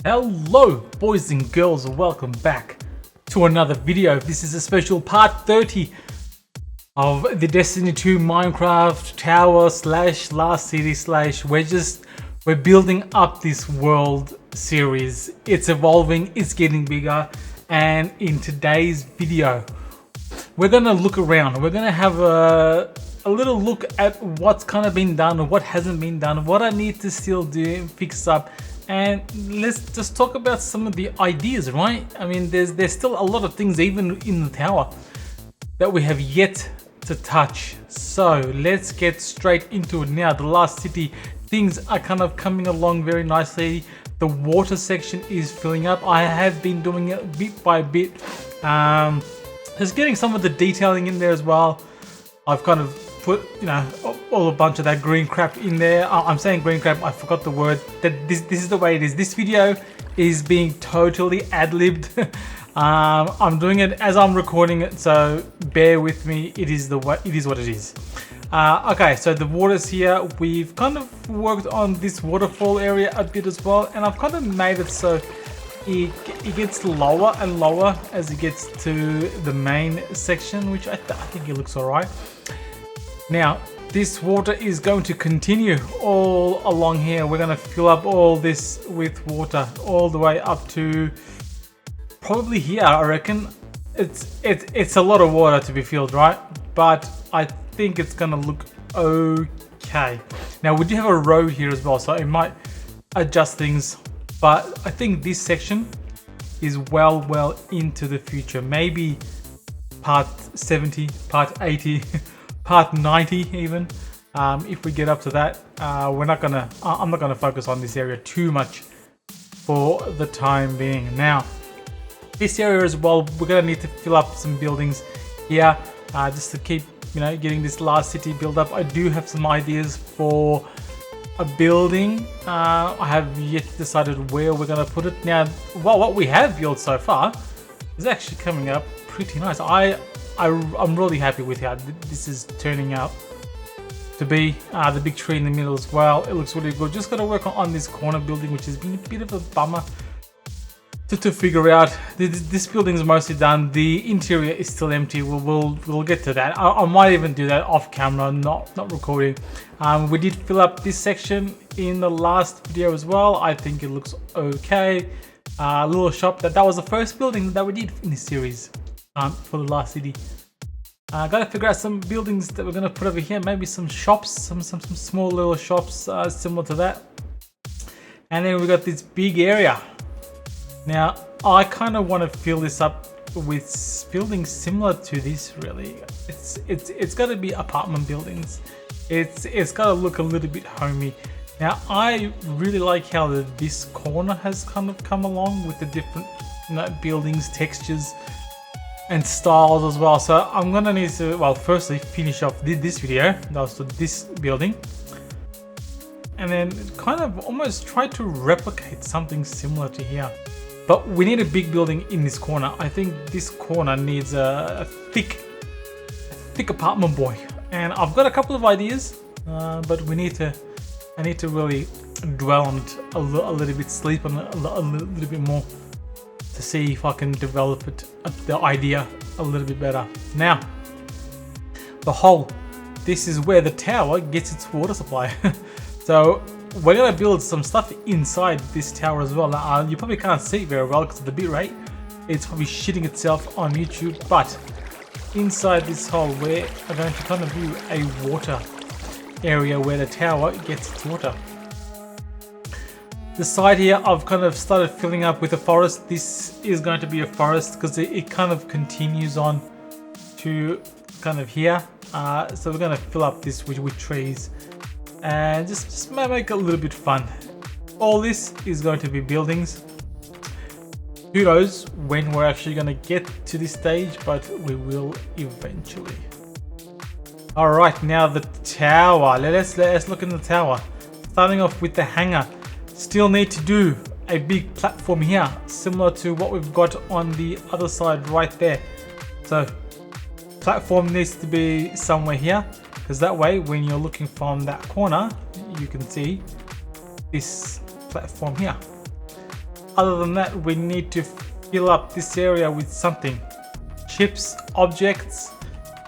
Hello boys and girls, welcome back to another video. This is a special part 30 of the Destiny 2 Minecraft Tower / Last City / we're building up this world series. It's evolving, it's getting bigger, and in today's video we're gonna look around. We're gonna have a little look at what's kind of been done or what hasn't been done, what I need to still do and fix up. And let's just talk about some of the ideas, right? I mean, there's still a lot of things even in the tower that we have yet to touch. So let's get straight into it now. The last city, things are kind of coming along very nicely. The water section is filling up. I have been doing it bit by bit. Just getting some of the detailing in there as well. I've kind of put, all a bunch of that green crap in there. I'm saying green crap, I forgot the word. That this is the way it is. This video is being totally ad-libbed. I'm doing it as I'm recording it, so bear with me. It is what it is. Okay, so the water's here. We've kind of worked on this waterfall area a bit as well, and I've kind of made it so it gets lower and lower as it gets to the main section, which I think it looks alright. Now, this water is going to continue all along here. We're going to fill up all this with water all the way up to probably here, I reckon. It's a lot of water to be filled, right? But I think it's going to look okay. Now, we do have a road here as well, so it might adjust things. But I think this section is well into the future. Maybe part 70, part 80. Part 90 even. If we get up to that, I'm not gonna focus on this area too much for the time being. Now, this area as well, we're gonna need to fill up some buildings here, just to keep getting this last city built up. I do have some ideas for a building. I have yet decided where we're gonna put it. Now, what we have built so far is actually coming up pretty nice. I'm really happy with how this is turning out to be. The big tree in the middle as well, it looks really good. Just got to work on this corner building, which has been a bit of a bummer to figure out. This building is mostly done. The interior is still empty. We'll get to that. I might even do that off camera, not recording. We did fill up this section in the last video as well. I think it looks okay. Little shop. That was the first building that we did in this series. For the last city. Gotta figure out some buildings that we're gonna put over here. Maybe some shops, some small little shops similar to that. And then we got this big area. Now I kind of want to fill this up with buildings similar to this. Really, it's got to be apartment buildings. It's got to look a little bit homey. Now I really like how this corner has kind of come along with the different buildings, textures and styles as well. So I'm gonna need to, well, firstly finish off this video, also this building, and then kind of almost try to replicate something similar to here. But we need a big building in this corner. I think this corner needs a thick apartment boy, and I've got a couple of ideas, but I need to really dwell on it a little bit, sleep on it a little bit more, to see if I can develop it, the idea a little bit better. Now, the hole. This is where the tower gets its water supply. So we're gonna build some stuff inside this tower as well. You probably can't see it very well because of the bitrate. It's probably shitting itself on YouTube. But inside this hole, we are going to kind of do a water area where the tower gets its water. The side here, I've kind of started filling up with a forest. This is going to be a forest because it kind of continues on to kind of here. So we're going to fill up this with trees and just make it a little bit fun. All this is going to be buildings. Who knows when we're actually going to get to this stage, but we will eventually. All right, now the tower. Let's look in the tower. Starting off with the hangar. Still need to do a big platform here, similar to what we've got on the other side right there. So platform needs to be somewhere here, because that way when you're looking from that corner, you can see this platform here. other than that, we need to fill up this area with something. Chips, objects.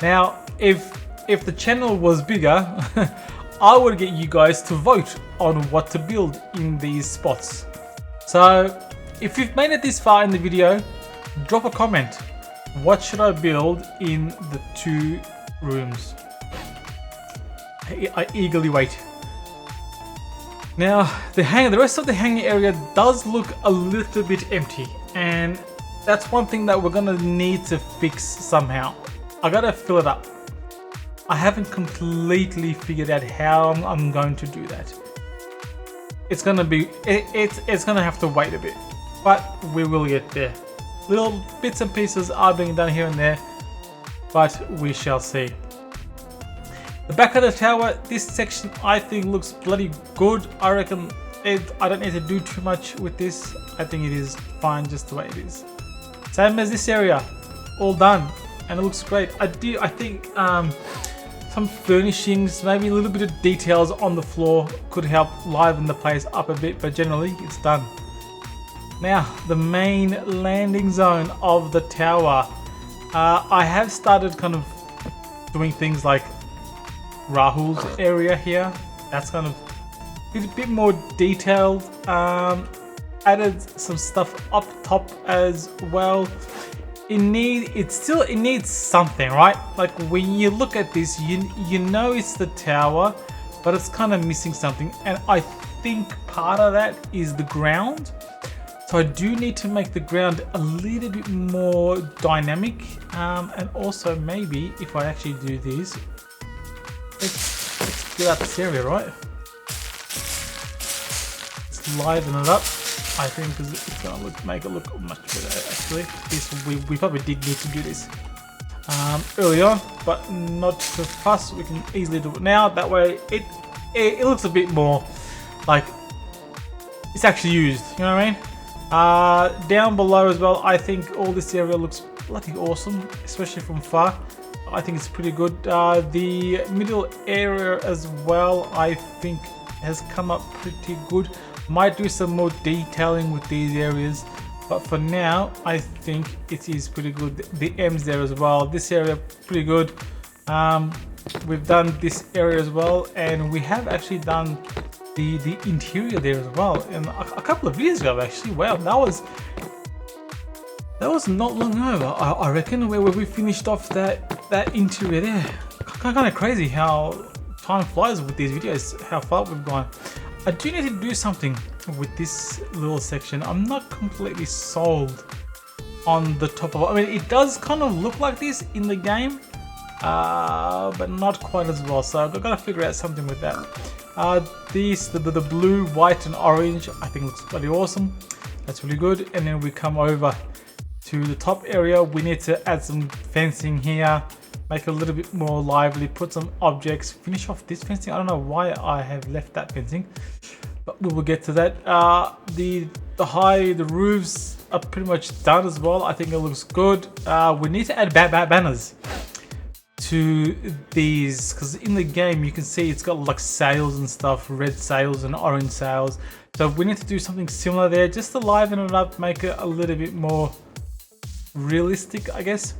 Now, if the channel was bigger, I would get you guys to vote on what to build in these spots. So, if you've made it this far in the video, drop a comment. What should I build in the 2 rooms? I eagerly wait. Now, the rest of the hanging area does look a little bit empty, and that's one thing that we're gonna need to fix somehow. I gotta fill it up. I haven't completely figured out how I'm going to do that. It's gonna be, it's gonna have to wait a bit, but we will get there. Little bits and pieces are being done here and there, but we shall see. The back of the tower, this section I think looks bloody good. I reckon I don't need to do too much with this. I think it is fine just the way it is. Same as this area, all done, and it looks great. I think some furnishings, maybe a little bit of details on the floor could help liven the place up a bit, but generally it's done. Now, the main landing zone of the tower. I have started kind of doing things like Rahul's area here. That's kind of a bit more detailed. Added some stuff up top as well. It needs something, right? Like when you look at this, you know it's the tower, but it's kind of missing something. And I think part of that is the ground. So I do need to make the ground a little bit more dynamic. And also maybe if I actually do this, let's get out this area, right? Let's liven it up. I think because it's gonna make it look much better actually. We probably did need to do this early on, but not so fast. We can easily do it now. That way it looks a bit more like it's actually used, you know what I mean? Down below as well, I think all this area looks bloody awesome, especially from far. I think it's pretty good. The middle area as well, I think has come up pretty good. Might do some more detailing with these areas, but for now I think it is pretty good. The M's there as well. This area pretty good. We've done this area as well, and we have actually done the interior there as well. And a couple of videos ago actually. Wow, that was not long ago. I reckon where we finished off that interior there. Kind of crazy how time flies with these videos. How far we've gone. I do need to do something with this little section. I'm not completely sold on the top of it. I mean, it does kind of look like this in the game, but not quite as well. So I've got to figure out something with that. The blue, white, and orange, I think looks pretty awesome. That's really good. And then we come over to the top area. We need to add some fencing here. Make it a little bit more lively, put some objects, finish off this fencing. I don't know why I have left that fencing, but we will get to that. The roofs are pretty much done as well. I think it looks good. We need to add banners to these, because in the game you can see it's got like sails and stuff, red sails and orange sails. So we need to do something similar there, just to liven it up, make it a little bit more realistic, I guess.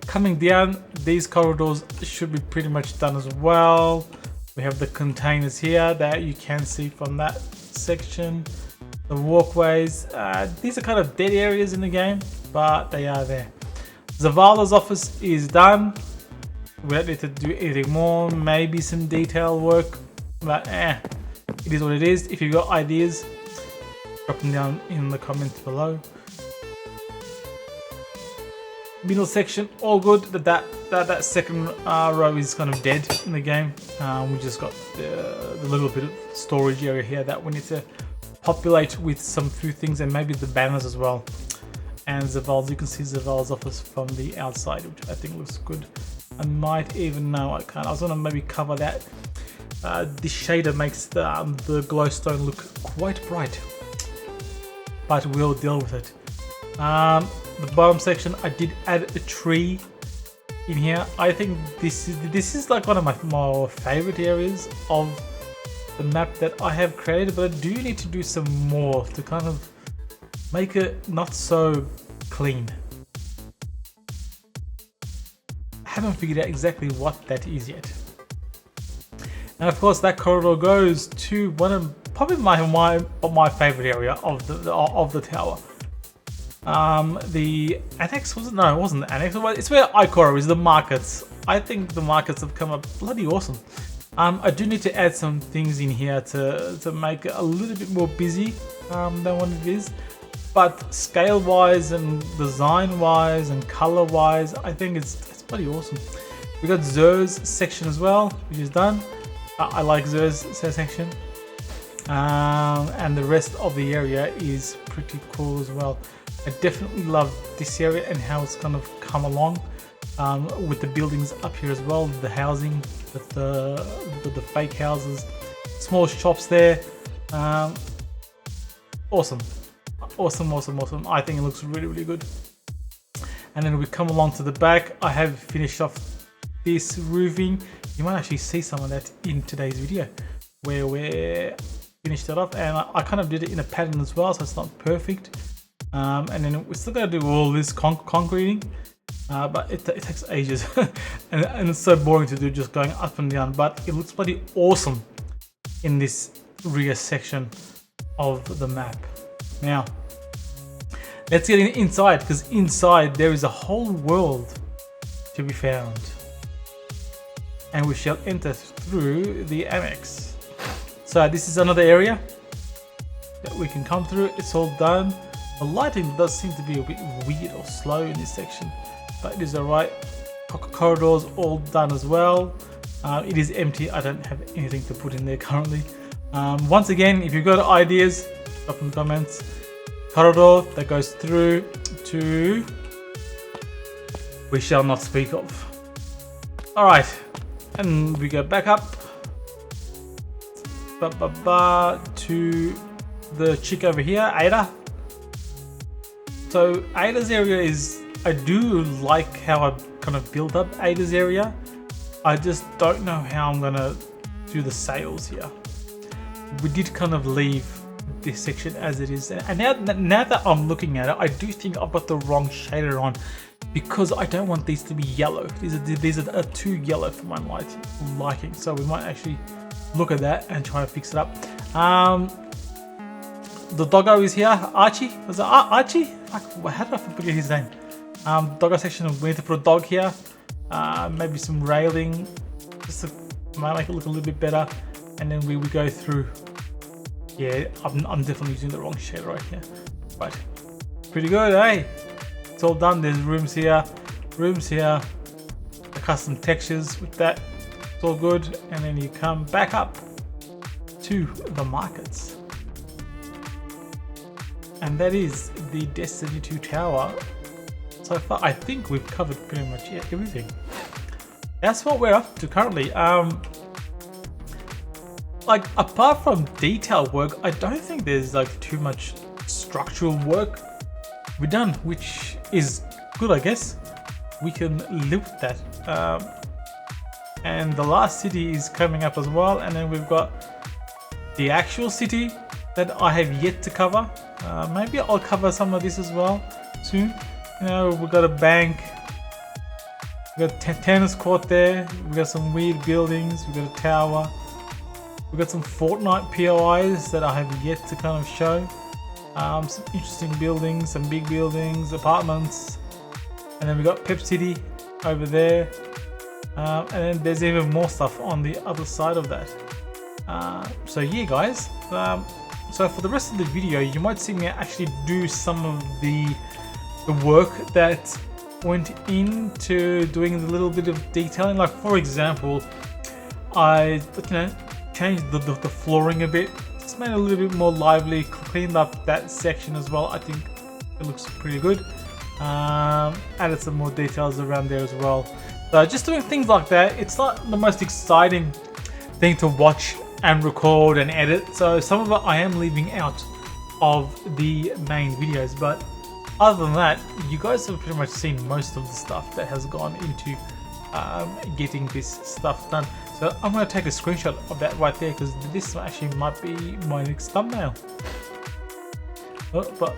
Coming down, these corridors should be pretty much done as well. We have the containers here that you can see from that section. The walkways, these are kind of dead areas in the game, but they are there. Zavala's office is done. We don't need to do anything more, maybe some detail work, but it is what it is. If you've got ideas, drop them down in the comments below. Middle section, all good. That second row is kind of dead in the game. We just got the little bit of storage area here that we need to populate with some few things, and maybe the banners as well. And Zaval's, you can see Zaval's office from the outside, which I think looks good. I might even know I can't. I was gonna maybe cover that. This shader makes the glowstone look quite bright, but we'll deal with it. The bottom section, I did add a tree in here. I think this is like one of my more favorite areas of the map that I have created, but I do need to do some more to kind of make it not so clean. I haven't figured out exactly what that is yet. And of course, that corridor goes to one of probably my favorite area of the tower. The annex was it? No, it wasn't the annex. It's where Ikora is, the markets. I think the markets have come up bloody awesome. I do need to add some things in here to make it a little bit more busy than what it is. But scale wise and design wise and color wise, I think it's bloody awesome. We got Xur's section as well, which is done. I like Xur's section. And the rest of the area is pretty cool as well. I definitely love this area and how it's kind of come along with the buildings up here as well, the housing, with the fake houses, small shops there. Awesome. I think it looks really good. And then we come along to the back. I have finished off this roofing. You might actually see some of that in today's video where we finished it off, and I kind of did it in a pattern as well, so it's not perfect. And then we're still gonna do all this concreting, but it takes ages and it's so boring to do, just going up and down, but it looks bloody awesome in this rear section of the map. Now let's get inside, because inside there is a whole world to be found, and we shall enter through the annex. So this is another area that we can come through. It's all done. The lighting does seem to be a bit weird or slow in this section, but it is alright. Corridors all done as well. It is empty. I don't have anything to put in there currently. Once again, if you've got ideas, drop in the comments. Corridor that goes through to we shall not speak of. Alright, and we go back up to the chick over here, Ada. So Ada's area is, I do like how I've kind of built up Ada's area. I just don't know how I'm gonna do the sails here. We did kind of leave this section as it is, and now that I'm looking at it, I do think I've got the wrong shader on, because I don't want these to be yellow. These are too yellow for my liking, so we might actually look at that and try to fix it up. The doggo is here, Archie. Was it Archie? How did I forget his name? Doggo section, we need to put a dog here. Maybe some railing, just to make it look a little bit better. And then we go through. Yeah, I'm definitely using the wrong shade right here. Right, pretty good, eh? It's all done. There's rooms here, the custom textures with that. It's all good. And then you come back up to the markets. And that is the Destiny 2 tower. So far, I think we've covered pretty much everything. That's what we're up to currently. Like, apart from detail work, I don't think there's like too much structural work we're done, which is good, I guess. We can live with that. And the last city is coming up as well, and then we've got the actual city that I have yet to cover. Maybe I'll cover some of this as well soon. You know, we've got a bank, we've got tennis court there, we've got some weird buildings, we've got a tower, we've got some Fortnite POIs that I have yet to kind of show. Some interesting buildings, some big buildings, apartments, and then we've got Pep City over there, and then there's even more stuff on the other side of that. So yeah, guys. So for the rest of the video, you might see me actually do some of the work that went into doing a little bit of detailing. Like, for example, I changed the flooring a bit, just made it a little bit more lively, cleaned up that section as well. I think it looks pretty good. Added some more details around there as well. So just doing things like that. It's not the most exciting thing to watch and record and edit, so some of it I am leaving out of the main videos, but other than that, you guys have pretty much seen most of the stuff that has gone into getting this stuff done. So I'm going to take a screenshot of that right there, because this actually might be my next thumbnail. But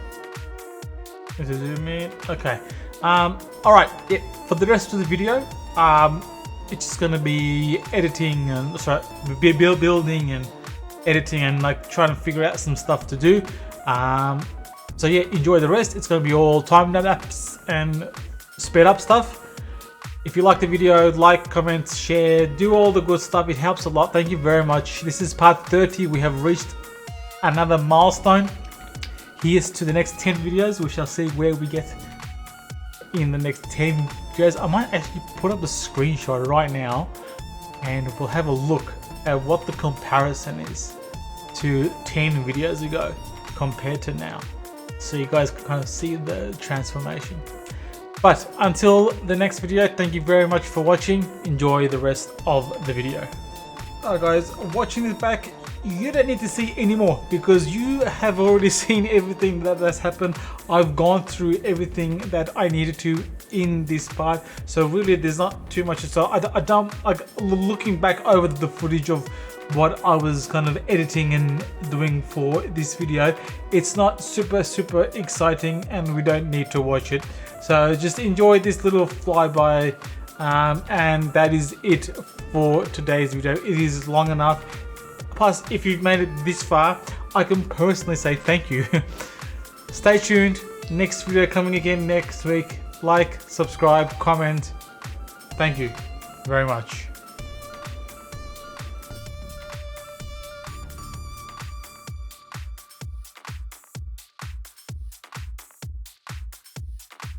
Zoom in. Okay. All right. Yeah. For the rest of the video, it's just gonna be editing and building and editing and like trying to figure out some stuff to do. So yeah, enjoy the rest. It's gonna be all time lapse and sped up stuff. If you like the video, like, comment, share, do all the good stuff. It helps a lot. Thank you very much. This is part 30. We have reached another milestone. Here's to the next 10 videos. We shall see where we get in the next 10 videos. I might actually put up a screenshot right now and we'll have a look at what the comparison is to 10 videos ago compared to now. So you guys can kind of see the transformation. But until the next video, thank you very much for watching. Enjoy the rest of the video. Alright guys, watching this back, you don't need to see anymore because you have already seen everything that's happened. I've gone through everything that I needed to in this part, so really there's not too much. So I don't like looking back over the footage of what I was kind of editing and doing for this video. It's not super exciting and we don't need to watch it. So just enjoy this little flyby, and that is it for today's video. It is long enough. Plus, if you've made it this far, I can personally say thank you. Stay tuned. Next video coming again next week. Like, subscribe, comment. Thank you very much.